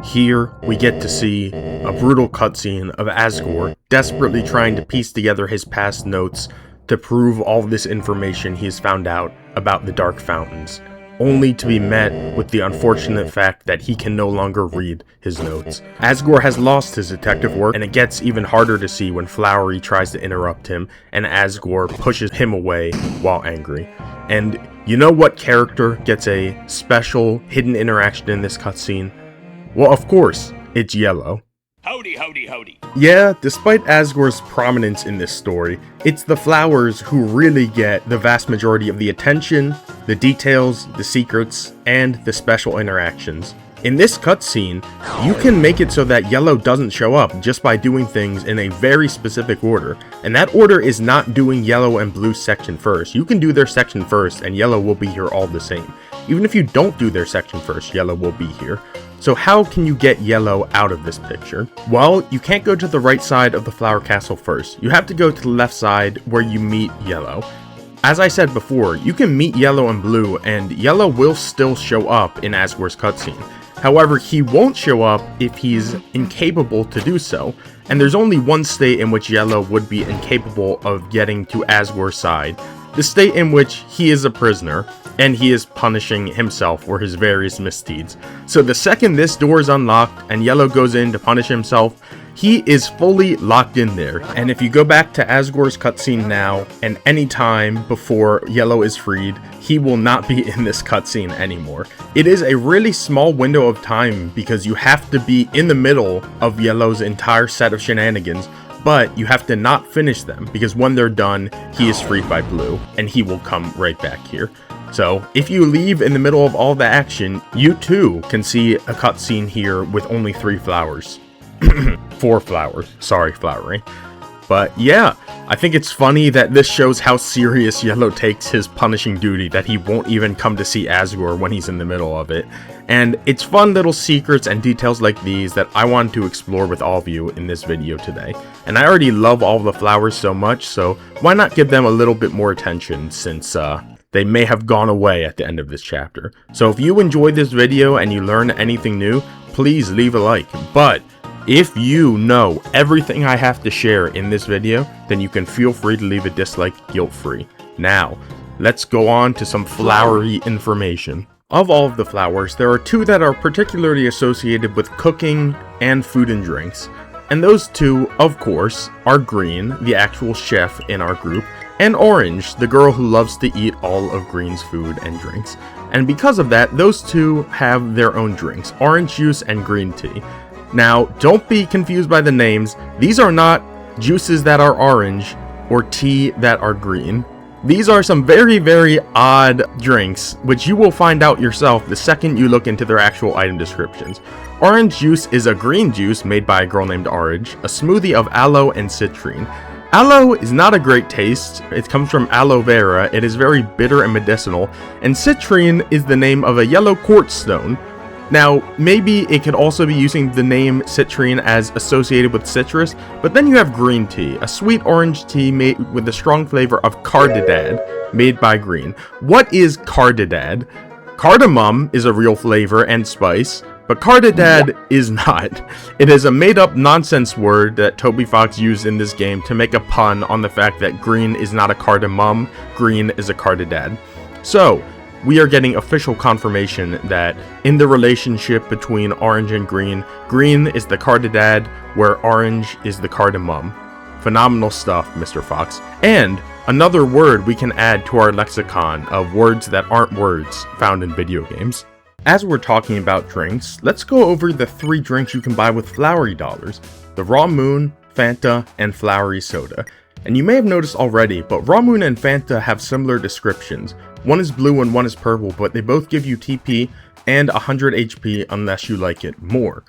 Here, we get to see a brutal cutscene of Asgore desperately trying to piece together his past notes to prove all this information he has found out about the Dark Fountains, only to be met with the unfortunate fact that he can no longer read his notes. Asgore has lost his detective work, and it gets even harder to see when Flowery tries to interrupt him, and Asgore pushes him away while angry. And you know what character gets a special hidden interaction in this cutscene? Well, of course, it's Yellow. Howdy, howdy, howdy. Yeah, despite Asgore's prominence in this story, it's the flowers who really get the vast majority of the attention, the details, the secrets, and the special interactions. In this cutscene, you can make it so that Yellow doesn't show up just by doing things in a very specific order, and that order is not doing Yellow and Blue's section first. You can do their section first, and Yellow will be here all the same. Even if you don't do their section first, Yellow will be here. So how can you get Yellow out of this picture? Well, you can't go to the right side of the Flower Castle first. You have to go to the left side where you meet Yellow. As I said before, you can meet Yellow and Blue, and Yellow will still show up in Asgore's cutscene. However, he won't show up if he's incapable to do so, and there's only one state in which Yellow would be incapable of getting to Asgore's side, the state in which he is a prisoner, and he is punishing himself for his various misdeeds. So the second this door is unlocked and Yellow goes in to punish himself, he is fully locked in there. And if you go back to Asgore's cutscene now, and any time before Yellow is freed, he will not be in this cutscene anymore. It is a really small window of time because you have to be in the middle of Yellow's entire set of shenanigans, but you have to not finish them because when they're done, he is freed by Blue, and he will come right back here. So, if you leave in the middle of all the action, you too can see a cutscene here with only 3 flowers. 4 flowers. Sorry, Flowery. But yeah, I think it's funny that this shows how serious Yellow takes his punishing duty, that he won't even come to see Asgore when he's in the middle of it. And it's fun little secrets and details like these that I wanted to explore with all of you in this video today. And I already love all the flowers so much, so why not give them a little bit more attention since they may have gone away at the end of this chapter. So if you enjoyed this video and you learned anything new, please leave a like. But if you know everything I have to share in this video, then you can feel free to leave a dislike guilt-free. Now, let's go on to some flowery information. Of all of the flowers, there are 2 that are particularly associated with cooking and food and drinks. And those 2, of course, are Green, the actual chef in our group, and Orange, the girl who loves to eat all of Green's food and drinks. And because of that, those 2 have their own drinks, orange juice and green tea. Now, don't be confused by the names. These are not juices that are orange or tea that are green. These are some very, very odd drinks, which you will find out yourself the second you look into their actual item descriptions. Orange juice is a green juice made by a girl named Orange, a smoothie of aloe and citrine. Aloe is not a great taste. It comes from aloe vera. It is very bitter and medicinal. And citrine is the name of a yellow quartz stone. Now, maybe it could also be using the name citrine as associated with citrus, but then you have green tea, a sweet orange tea made with a strong flavor of cardadad, made by Green. What is cardadad? Cardamom is a real flavor and spice, but cardadad is not. It is a made-up nonsense word that Toby Fox used in this game to make a pun on the fact that Green is not a cardamom, Green is a cardadad. So, we are getting official confirmation that in the relationship between Orange and Green, Green is the cardadad, where Orange is the cardamom. Phenomenal stuff, Mr. Fox. And another word we can add to our lexicon of words that aren't words found in video games. As we're talking about drinks, let's go over the 3 drinks you can buy with Flowery dollars: the Raw Moon, Fanta, and Flowery Soda. And you may have noticed already, but Raw Moon and Fanta have similar descriptions. One is blue and one is purple, but they both give you TP and 100 HP unless you like it more.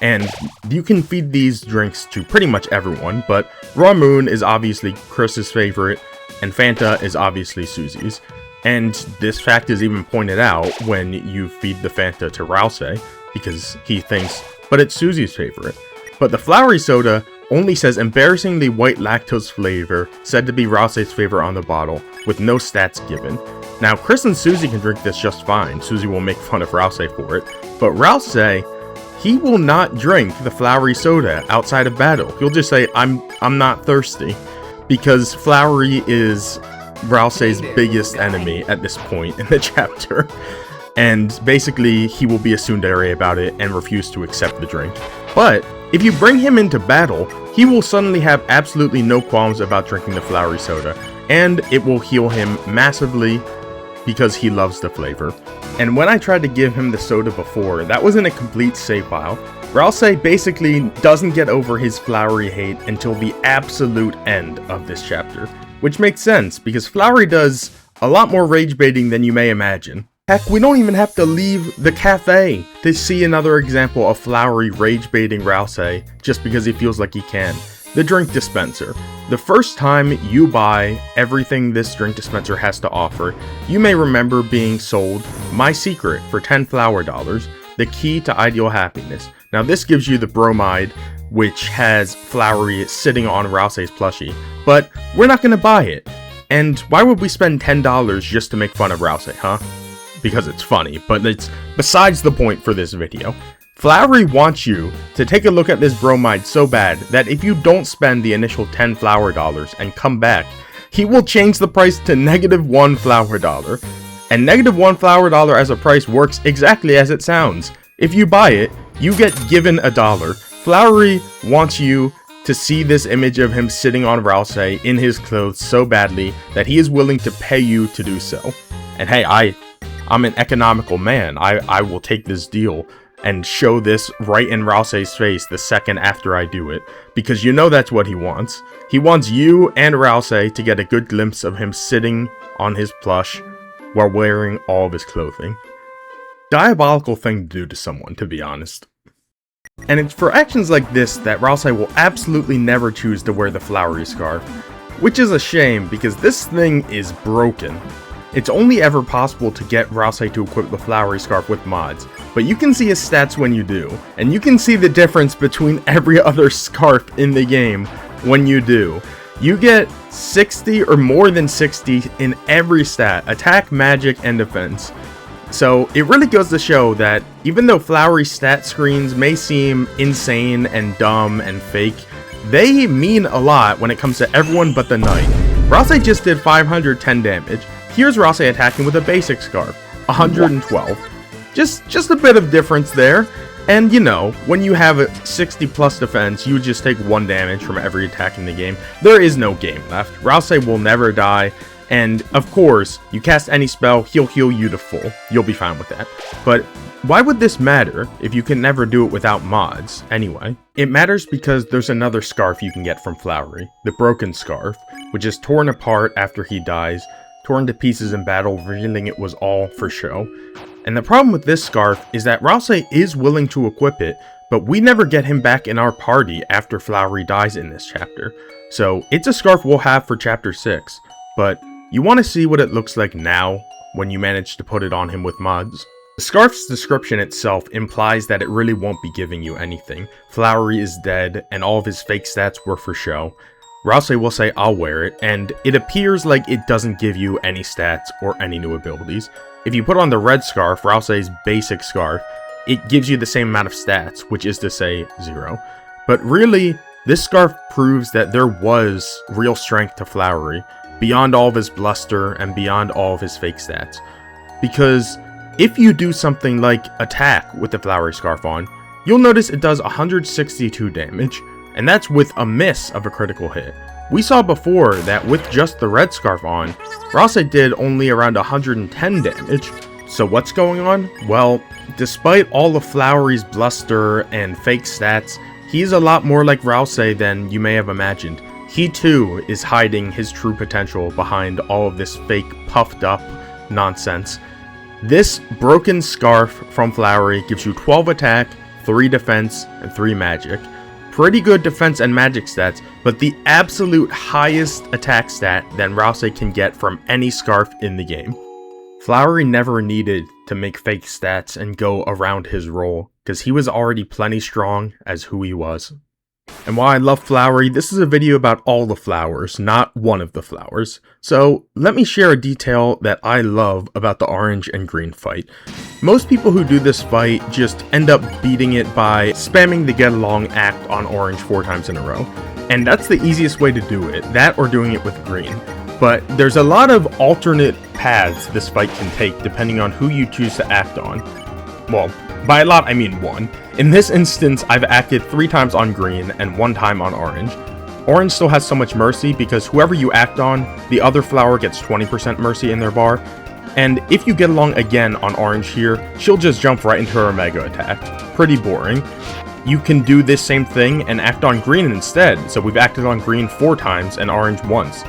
And you can feed these drinks to pretty much everyone, but Raw Moon is obviously Chris's favorite, and Fanta is obviously Susie's. And this fact is even pointed out when you feed the Fanta to Rousey, because he thinks, but it's Susie's favorite. But the Flowery Soda only says embarrassingly white lactose flavor, said to be Rousey's favorite on the bottle, with no stats given. Now, Chris and Susie can drink this just fine. Susie will make fun of Rousey for it, but Rousey he will not drink the Flowery soda outside of battle. He'll just say, I'm not thirsty, because Flowery is Ralsei's biggest enemy at this point in the chapter. And basically, he will be a tsundere about it and refuse to accept the drink. But if you bring him into battle, he will suddenly have absolutely no qualms about drinking the Flowery soda, and it will heal him massively because he loves the flavor. And when I tried to give him the soda before, that was in a complete save file. Ralsei basically doesn't get over his Flowery hate until the absolute end of this chapter, which makes sense because Flowery does a lot more rage baiting than you may imagine. Heck, we don't even have to leave the cafe to see another example of Flowery rage baiting Ralsei just because he feels like he can. The drink dispenser. The first time you buy everything this drink dispenser has to offer, you may remember being sold My Secret for 10 flower dollars, the key to ideal happiness. Now this gives you the bromide, which has Flowery sitting on Ralsei's plushie, but we're not gonna buy it. And why would we spend $10 just to make fun of Ralsei, huh? Because it's funny, but it's besides the point for this video. Flowery wants you to take a look at this bromide so bad that if you don't spend the initial 10 flower dollars and come back, he will change the price to -1 flower dollar. And -1 flower dollar as a price works exactly as it sounds. If you buy it, you get given $1. Flowery wants you to see this image of him sitting on Ralsei in his clothes so badly that he is willing to pay you to do so. And hey, I'm an economical man. I will take this deal and show this right in Ralsei's face the second after I do it, because you know that's what he wants. He wants you and Ralsei to get a good glimpse of him sitting on his plush while wearing all of his clothing. Diabolical thing to do to someone, to be honest. And it's for actions like this that Ralsei will absolutely never choose to wear the Flowery scarf, which is a shame because this thing is broken. It's only ever possible to get Ralsei to equip the Flowery scarf with mods, but you can see his stats when you do, and you can see the difference between every other scarf in the game when you do. You get 60 or more than 60 in every stat, attack, magic, and defense. So it really goes to show that even though Flowery stat screens may seem insane and dumb and fake, they mean a lot when it comes to everyone but the knight. Ralsei just did 510 damage. Here's Ralsei attacking with a basic scarf, 112. Just a bit of difference there. And you know, when you have a 60 plus defense, you just take 1 damage from every attack in the game. There is no game left. Ralsei will never die. And of course, you cast any spell, he'll heal you to full. You'll be fine with that. But why would this matter if you can never do it without mods anyway? It matters because there's another scarf you can get from Flowery, the broken scarf, which is torn apart after he dies, torn to pieces in battle, revealing it was all for show. And the problem with this scarf is that Ralsei is willing to equip it, but we never get him back in our party after Flowery dies in this chapter. So it's a scarf we'll have for chapter 6, but you want to see what it looks like now when you manage to put it on him with mods. The scarf's description itself implies that it really won't be giving you anything. Flowery is dead, and all of his fake stats were for show. Ralsei will say, I'll wear it, and it appears like it doesn't give you any stats or any new abilities. If you put on the red scarf, Ralsei's basic scarf, it gives you the same amount of stats, which is to say 0. But really, this scarf proves that there was real strength to Flowery, beyond all of his bluster and beyond all of his fake stats. Because if you do something like attack with the Flowery scarf on, you'll notice it does 162 damage, and that's with a miss of a critical hit. We saw before that with just the red scarf on, Ralsei did only around 110 damage. So what's going on? Well, despite all of Flowery's bluster and fake stats, he's a lot more like Ralsei than you may have imagined. He too is hiding his true potential behind all of this fake puffed up nonsense. This broken scarf from Flowery gives you 12 attack, 3 defense, and 3 magic. Pretty good defense and magic stats, but the absolute highest attack stat that Ralsei can get from any scarf in the game. Flowery never needed to make fake stats and go around his role, because he was already plenty strong as who he was. And while I love Flowery, this is a video about all the flowers, not one of the flowers. So let me share a detail that I love about the orange and green fight. Most people who do this fight just end up beating it by spamming the get along act on orange 4 times in a row. And that's the easiest way to do it, that or doing it with green. But there's a lot of alternate paths this fight can take depending on who you choose to act on. Well, by a lot I mean 1. In this instance, I've acted 3 times on green and 1 time on orange. Orange still has so much mercy because whoever you act on, the other flower gets 20% mercy in their bar. And if you get along again on orange here, she'll just jump right into her mega attack. Pretty boring. You can do this same thing and act on green instead, so we've acted on green 4 times and orange once.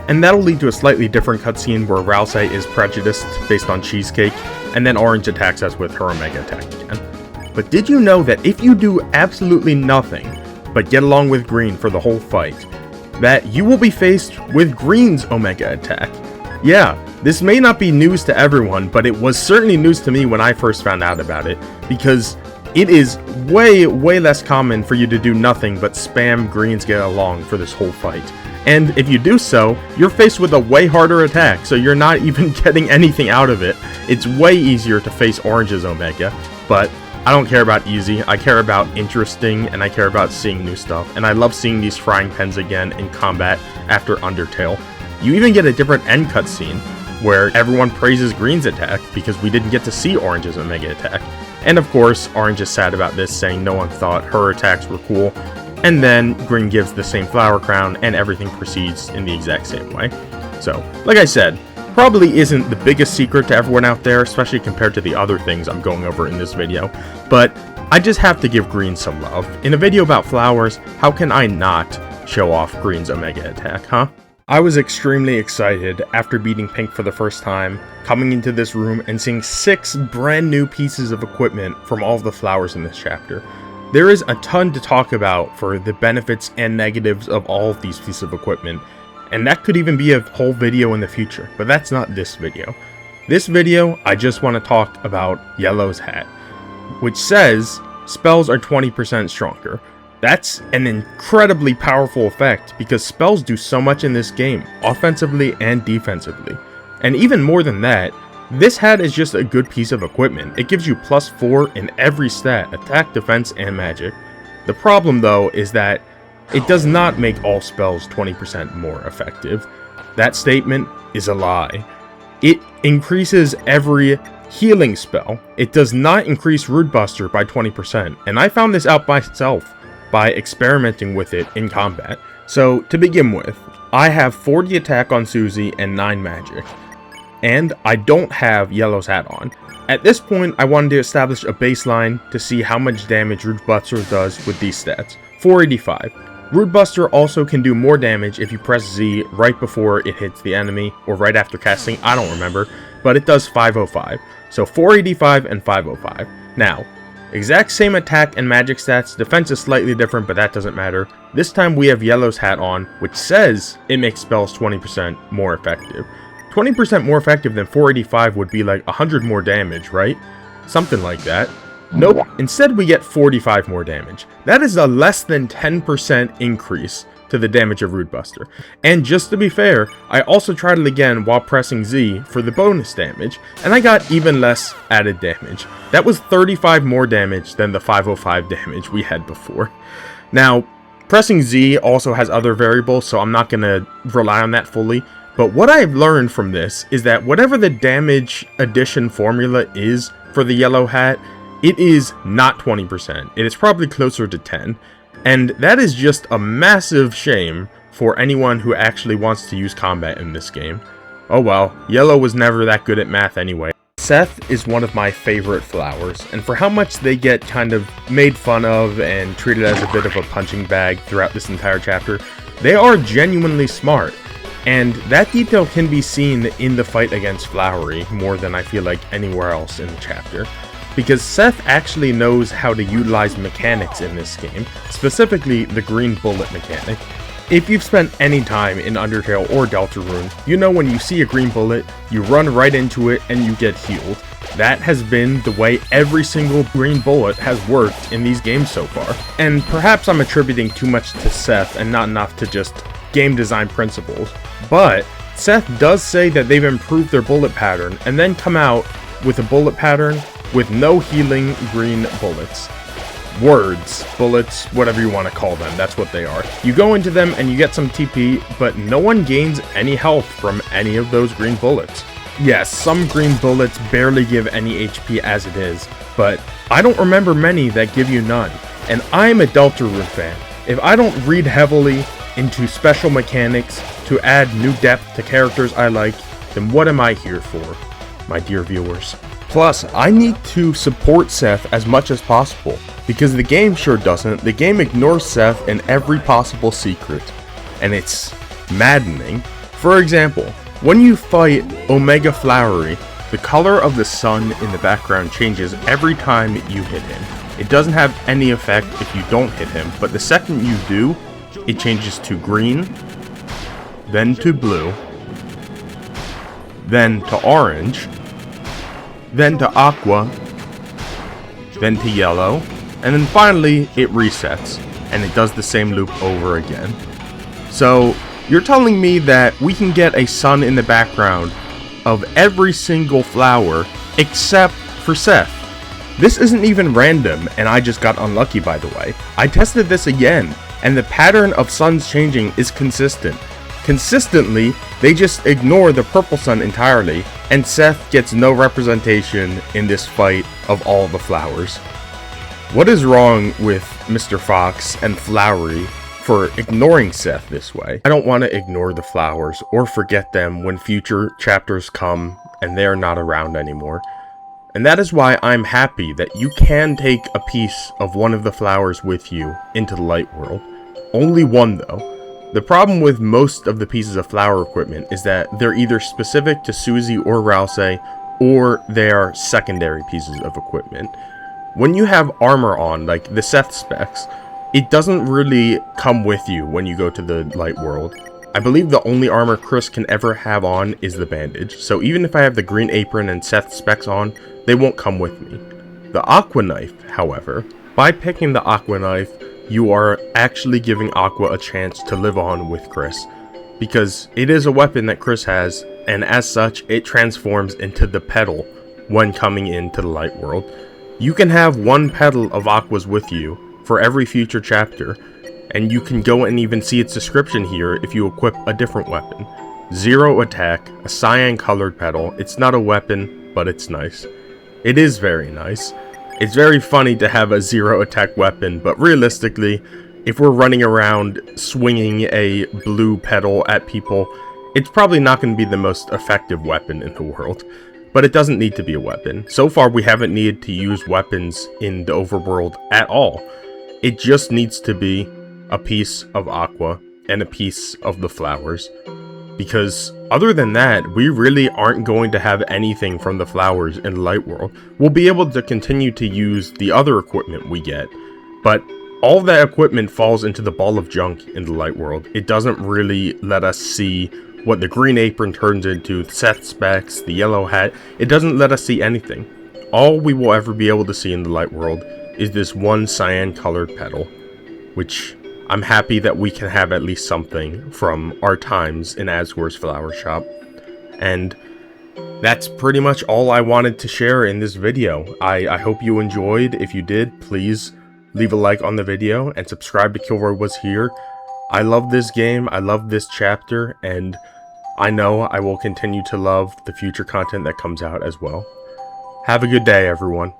And that'll lead to a slightly different cutscene where Rousei is prejudiced based on cheesecake, and then orange attacks us with her omega attack again. But did you know that if you do absolutely nothing but get along with green for the whole fight, that you will be faced with green's omega attack? Yeah, this may not be news to everyone, but it was certainly news to me when I first found out about it, because it is way less common for you to do nothing but spam green's get along for this whole fight. And if you do so, you're faced with a way harder attack, so you're not even getting anything out of it. It's way easier to face orange's omega, but I don't care about easy, I care about interesting, and I care about seeing new stuff. And I love seeing these frying pans again in combat after Undertale. You even get a different end cutscene, where everyone praises green's attack because we didn't get to see orange's omega attack. And of course, orange is sad about this, saying no one thought her attacks were cool. And then green gives the same flower crown and everything proceeds in the exact same way. So, like I said, probably isn't the biggest secret to everyone out there, especially compared to the other things I'm going over in this video, but I just have to give green some love. In a video about flowers, how can I not show off green's omega attack, huh? I was extremely excited after beating Pink for the first time, coming into this room and seeing 6 brand new pieces of equipment from all of the flowers in this chapter. There is a ton to talk about for the benefits and negatives of all of these pieces of equipment, and that could even be a whole video in the future, but that's not this video. This video, I just want to talk about Yellow's hat, which says spells are 20% stronger. That's an incredibly powerful effect because spells do so much in this game, offensively and defensively. And even more than that, this hat is just a good piece of equipment. It gives you +4 in every stat, attack, defense, and magic. The problem though is that it does not make all spells 20% more effective. That statement is a lie. It increases every healing spell. It does not increase Root Buster by 20%, and I found this out myself by experimenting with it in combat. So to begin with, I have 40 attack on Susie and 9 magic. And I don't have Yellow's hat on. At this point, I wanted to establish a baseline to see how much damage Root Buster does with these stats. 485. Root Buster also can do more damage if you press Z right before it hits the enemy, or right after casting, I don't remember, but it does 505. So 485 and 505. Now, exact same attack and magic stats, defense is slightly different, but that doesn't matter. This time we have Yellow's hat on, which says it makes spells 20% more effective. 20% more effective than 485 would be like 100 more damage, right? Something like that. Nope, instead we get 45 more damage. That is a less than 10% increase to the damage of Root Buster. And just to be fair, I also tried it again while pressing Z for the bonus damage, and I got even less added damage. That was 35 more damage than the 505 damage we had before. Now, pressing Z also has other variables, so I'm not going to rely on that fully. But what I've learned from this is that whatever the damage addition formula is for the yellow hat, it is not 20%. It is probably closer to 10. And that is just a massive shame for anyone who actually wants to use combat in this game. Oh well, Yellow was never that good at math anyway. Seth is one of my favorite flowers, and for how much they get kind of made fun of and treated as a bit of a punching bag throughout this entire chapter, they are genuinely smart. And that detail can be seen in the fight against Flowery more than I feel like anywhere else in the chapter. Because Seth actually knows how to utilize mechanics in this game, specifically the green bullet mechanic. If you've spent any time in Undertale or Deltarune, you know when you see a green bullet, you run right into it and you get healed. That has been the way every single green bullet has worked in these games so far. And perhaps I'm attributing too much to Seth and not enough to just game design principles. But Seth does say that they've improved their bullet pattern and then come out with a bullet pattern with no healing green bullets. Words, bullets, whatever you want to call them, that's what they are. You go into them and you get some TP, but no one gains any health from any of those green bullets. Yes, some green bullets barely give any HP as it is, but I don't remember many that give you none. And I'm a Deltarune fan. If I don't read heavily into special mechanics to add new depth to characters I like, then what am I here for, my dear viewers? Plus, I need to support Seth as much as possible, because the game sure doesn't. The game ignores Seth in every possible secret, and it's maddening. For example, when you fight Omega Flowery, the color of the sun in the background changes every time you hit him. It doesn't have any effect if you don't hit him, but the second you do, it changes to green, then to blue, then to orange, then to aqua, then to yellow, and then finally it resets, and it does the same loop over again. So, you're telling me that we can get a sun in the background of every single flower except for Seth. This isn't even random, and I just got unlucky, by the way. I tested this again, and the pattern of suns changing is consistent. Consistently, they just ignore the purple sun entirely, and Seth gets no representation in this fight of all the flowers. What is wrong with Mr. Fox and Flowery for ignoring Seth this way? I don't want to ignore the flowers or forget them when future chapters come and they're not around anymore. And that is why I'm happy that you can take a piece of one of the flowers with you into the light world. Only one though. The problem with most of the pieces of flower equipment is that they're either specific to Susie or Rousey, or they are secondary pieces of equipment. When you have armor on, like the Seth specs, it doesn't really come with you when you go to the light world. I believe the only armor Chris can ever have on is the bandage, so even if I have the green apron and Seth specs on, they won't come with me. The Aqua knife, however, by picking the Aqua knife, you are actually giving Aqua a chance to live on with Chris, because it is a weapon that Chris has, and as such, it transforms into the petal when coming into the light world. You can have one petal of Aqua's with you for every future chapter, and you can go and even see its description here if you equip a different weapon. 0 attack, a cyan colored petal. It's not a weapon, but it's nice. It is very nice. It's very funny to have a 0 attack weapon, but realistically, if we're running around swinging a blue petal at people, it's probably not going to be the most effective weapon in the world. But it doesn't need to be a weapon. So far, we haven't needed to use weapons in the overworld at all. It just needs to be a piece of Aqua and a piece of the flowers. Because other than that, we really aren't going to have anything from the flowers in the light world. We'll be able to continue to use the other equipment we get, but all that equipment falls into the ball of junk in the light world. It doesn't really let us see what the green apron turns into, Seth specs, the yellow hat. It doesn't let us see anything. All we will ever be able to see in the light world is this one cyan colored petal, which I'm happy that we can have at least something from our times in Asgore's flower shop. And that's pretty much all I wanted to share in this video. I hope you enjoyed. If you did, please leave a like on the video and subscribe to Kilroy Was Here. I love this game, I love this chapter, and I know I will continue to love the future content that comes out as well. Have a good day, everyone.